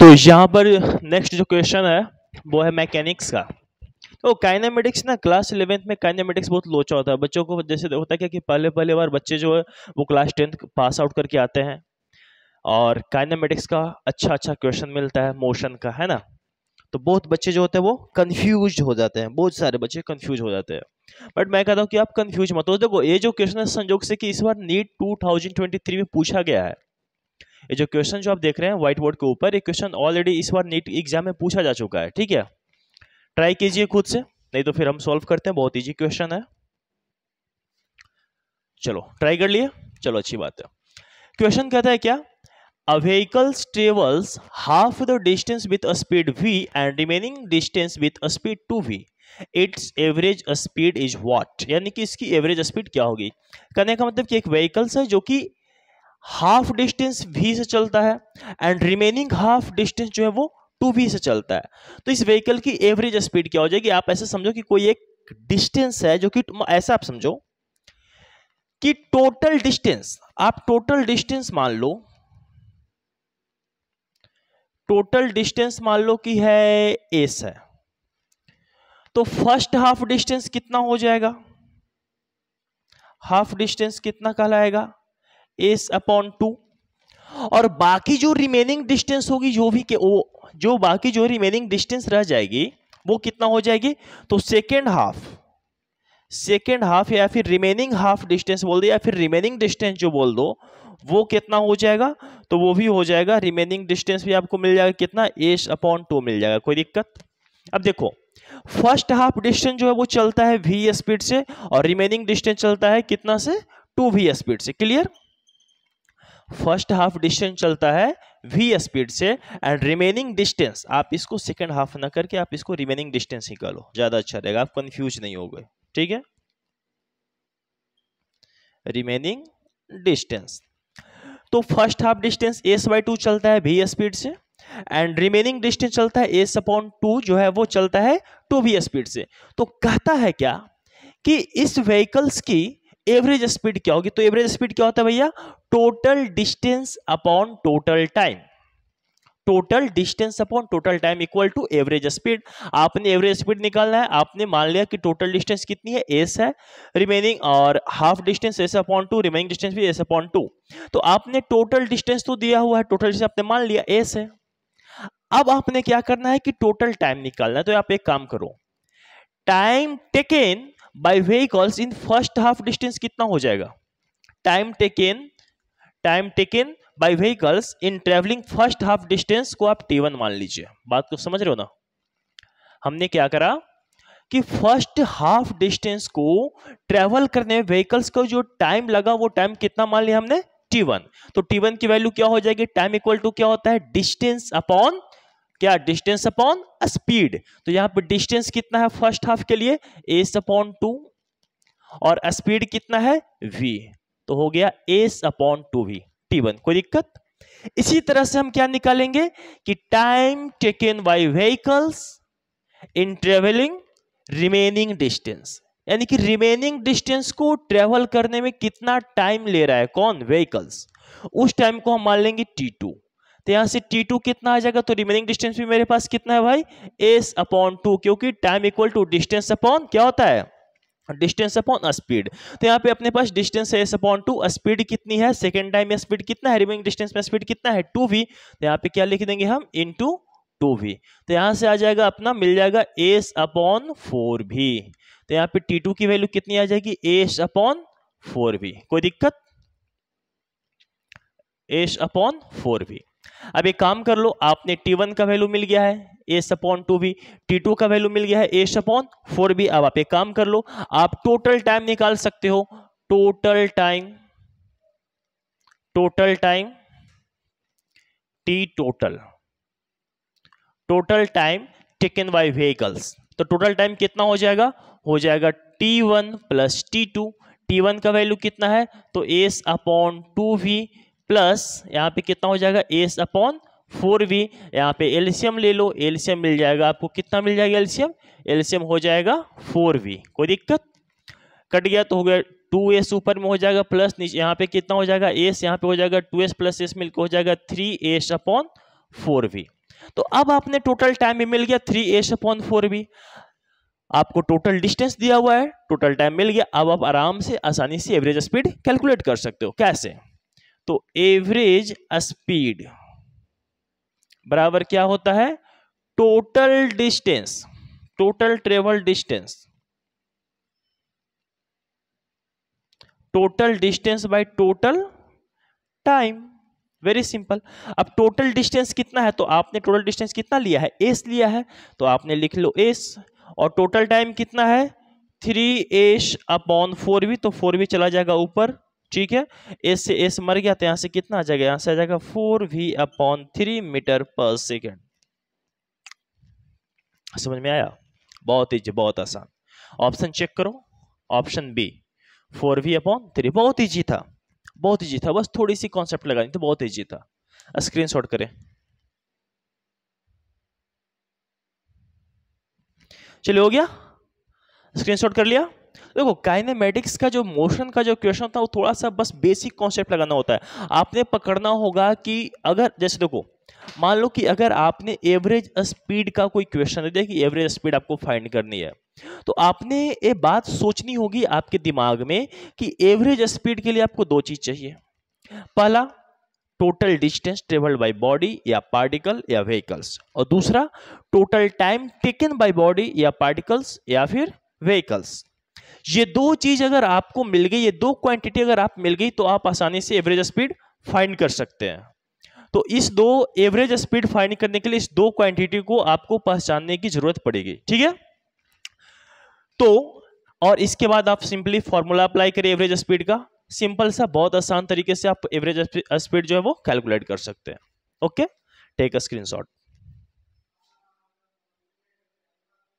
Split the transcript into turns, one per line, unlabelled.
यहाँ पर नेक्स्ट जो क्वेश्चन है वो है मैकेनिक्स का। तो काइनेमेटिक्स ना क्लास 11th में काइनेमेटिक्स बहुत लोचा होता है बच्चों को। जैसे होता है क्या कि पहले बार बच्चे जो है वो क्लास 10th पास आउट करके आते हैं और काइनेमेटिक्स का अच्छा क्वेश्चन मिलता है मोशन का, है ना। तो बहुत बच्चे जो होते हैं वो कंफ्यूज हो जाते हैं, बहुत सारे बच्चे कंफ्यूज हो जाते हैं। बट मैं कहता हूँ कि आप कंफ्यूज मत हो। देखो ये जो क्वेश्चन है संयोग से कि इस बार नीट 2023 में पूछा गया है। ये जो क्वेश्चन जो आप देख रहे हैं व्हाइट बोर्ड के ऊपर, ये क्वेश्चन ऑलरेडी इस बार नीट एग्जाम में पूछा जा चुका है। ठीक है, ट्राई कीजिए खुद से, नहीं तो फिर हम सॉल्व करते हैं। बहुत इजी क्वेश्चन है, चलो ट्राई कर लिए। चलो अच्छी बात है। क्वेश्चन कहता है क्या, A vehicle travels half the distance with a speed v and remaining distance with a speed 2v. Its average speed is what? यानी कि इसकी एवरेज स्पीड क्या होगी। कहने का मतलब कि एक व्हीकल्स है जो कि हाफ डिस्टेंस v से चलता है एंड रिमेनिंग हाफ डिस्टेंस जो है वो 2v से चलता है। तो इस व्हीकल की एवरेज स्पीड क्या हो जाएगी। आप ऐसे समझो कि कोई एक डिस्टेंस है जो कि ऐसा आप समझो कि टोटल डिस्टेंस, आप टोटल डिस्टेंस मान लो, टोटल डिस्टेंस मान लो कि है एस है। तो फर्स्ट हाफ डिस्टेंस कितना हो जाएगा, हाफ डिस्टेंस कितना कहलाएगा, एस अपॉन 2। और बाकी जो रिमेनिंग डिस्टेंस होगी जो बाकी जो रिमेनिंग डिस्टेंस रह जाएगी वो कितना हो जाएगी। तो सेकेंड हाफ या फिर रिमेनिंग हाफ डिस्टेंस बोल दो या फिर रिमेनिंग डिस्टेंस जो बोल दो वो कितना हो जाएगा। तो वो भी हो जाएगा, रिमेनिंग डिस्टेंस भी आपको मिल जाएगा कितना, एस अपॉन 2 मिल जाएगा। कोई दिक्कत। अब देखो फर्स्ट हाफ डिस्टेंस जो है वो चलता है v स्पीड से और रिमेनिंग डिस्टेंस चलता है कितना से, 2v स्पीड से। क्लियर। फर्स्ट हाफ डिस्टेंस चलता है v स्पीड से एंड रिमेनिंग डिस्टेंस, आप इसको सेकेंड हाफ ना करके आप इसको रिमेनिंग डिस्टेंस ही कर लो, ज्यादा अच्छा रहेगा, आप कंफ्यूज नहीं हो गए। ठीक है, रिमेनिंग डिस्टेंस। तो फर्स्ट हाफ डिस्टेंस s/2 चलता है v स्पीड से एंड रिमेनिंग डिस्टेंस चलता है s अपॉन 2 जो है वो चलता है 2v स्पीड से। तो कहता है क्या कि इस व्हीकल्स की एवरेज स्पीड क्या होगी। तो एवरेज स्पीड क्या होता है भैया, total distance upon total time, total distance upon total time equal to average speed. आपने एवरेज स्पीड निकालना है, आपने मान लिया कि टोटल डिस्टेंस कितनी है, एस है, रिमेनिंग और half distance S upon 2, remaining distance भी एस अपॉन 2। तो आपने टोटल डिस्टेंस तो दिया हुआ है, टोटल डिस्टेंस आपने मान लिया एस है। अब आपने क्या करना है कि टोटल टाइम निकालना है। तो आप एक काम करो, time taken by vehicles in first half distance कितना हो जाएगा, time taken by vehicles in travelling first half distance को आप t1 मान लीजिए। बात को समझ रहे हो ना। हमने क्या करा कि फर्स्ट हाफ डिस्टेंस को ट्रेवल करने में व्हीकल्स को जो टाइम लगा वो टाइम कितना मान लिया हमने, t1। तो t1 की वैल्यू क्या हो जाएगी, टाइम इक्वल टू क्या होता है, डिस्टेंस अपॉन क्या, डिस्टेंस अपॉन स्पीड। तो यहां पर डिस्टेंस कितना है फर्स्ट हाफ के लिए, एस अपॉन 2 और स्पीड कितना है v, तो हो गया एस अपॉन 2v t1। कोई दिक्कत। इसी तरह से हम क्या निकालेंगे कि time taken by vehicles in travelling remaining distance, यानी कि रिमेनिंग डिस्टेंस को ट्रेवल करने में कितना टाइम ले रहा है कौन, व्हीकल्स, उस टाइम को हम मान लेंगे t2। तो यहां से t2 कितना आ जाएगा, तो रिमेनिंग डिस्टेंस भी मेरे पास कितना है भाई, s अपॉन 2, क्योंकि time equal to distance upon क्या होता है, डिस्टेंस अपॉन स्पीड। तो यहाँ पे अपने पास डिस्टेंस है s अपॉन 2, स्पीड कितनी है, सेकेंड टाइम में स्पीड कितना है, रिमेनिंग डिस्टेंस में स्पीड कितना है 2v। तो यहाँ पे क्या लिख देंगे हम, इनटू 2v। तो यहाँ से आ जाएगा अपना, मिल जाएगा s अपॉन 4v। तो यहाँ पे t2 की वैल्यू कितनी आ जाएगी, s अपॉन 4v। कोई दिक्कत, s अपॉन 4v। अब एक काम कर लो, आपने t1 का वैल्यू मिल गया है एस अपॉन 2v, t2 का वैल्यू मिल गया है एस अपॉन 4v। अब आप एक काम कर लो, आप टोटल टाइम निकाल सकते हो, total time t total time taken by vehicles. तो टोटल टाइम कितना हो जाएगा t1 प्लस t2। t1 का वैल्यू कितना है, तो एस अपॉन 2v प्लस यहाँ पे कितना हो जाएगा, एस अपॉन 4v। यहाँ पे एलसीएम ले लो, एलसीएम मिल जाएगा आपको, कितना मिल जाएगा एलसीएम हो जाएगा 4v। कोई दिक्कत, कट गया तो हो गया 2s ऊपर में हो जाएगा प्लस नीचे यहाँ पे कितना हो जाएगा s, यहाँ पे हो जाएगा 2s प्लस s मिलकर हो जाएगा 3s अपॉन 4v। तो अब आपने टोटल टाइम भी मिल गया 3h/4v, आपको टोटल डिस्टेंस दिया हुआ है, टोटल टाइम मिल गया। अब आप आराम से आसानी से एवरेज स्पीड कैलकुलेट कर सकते हो। कैसे? तो एवरेज स्पीड बराबर क्या होता है? Total distance, total travel distance, total distance by total time. Very simple. अब टोटल डिस्टेंस कितना है, तो आपने टोटल डिस्टेंस कितना लिया है? एस लिया है, तो आपने लिख लो एस। और टोटल टाइम कितना है? 3h/4v, तो 4v चला जाएगा ऊपर, ठीक है। एस से एस मर गया, तो यहां से कितना आ जाएगा? यहां से आ जाएगा 4v/3 मीटर पर सेकेंड। समझ में आया? बहुत इजी, बहुत आसान। ऑप्शन चेक करो, ऑप्शन बी 4v/3, बहुत इजी था, बहुत इजी था, बस थोड़ी सी कॉन्सेप्ट लगानी थी, बहुत इजी था। स्क्रीनशॉट करें। चलिए, हो गया, स्क्रीनशॉट कर लिया। देखो, काइनेमेटिक्स का जो मोशन का जो क्वेश्चन था वो थोड़ा सा बस बेसिक कॉन्सेप्ट लगाना होता है। आपने पकड़ना होगा कि अगर जैसे देखो, मान लो कि अगर आपने एवरेज स्पीड का कोई क्वेश्चन दे दिया कि एवरेज स्पीड आपको फाइंड करनी है, तो आपने ये बात सोचनी होगी आपके दिमाग में कि एवरेज स्पीड के लिए आपको दो चीज चाहिए। पहला, total distance travelled by body या पार्टिकल या व्हीकल्स, और दूसरा total time taken by body या पार्टिकल्स या फिर व्हीकल्स। ये दो चीज अगर आपको मिल गई, ये दो क्वांटिटी अगर आप मिल गई, तो आप आसानी से एवरेज स्पीड फाइंड कर सकते हैं। तो इस दो एवरेज स्पीड फाइंड करने के लिए इस दो क्वांटिटी को आपको पहचानने की जरूरत पड़ेगी, ठीक है। तो और इसके बाद आप सिंपली फॉर्मूला अप्लाई करें एवरेज स्पीड का, सिंपल सा, बहुत आसान तरीके से आप एवरेज स्पीड जो है वो कैलकुलेट कर सकते हैं। Okay, take a screenshot.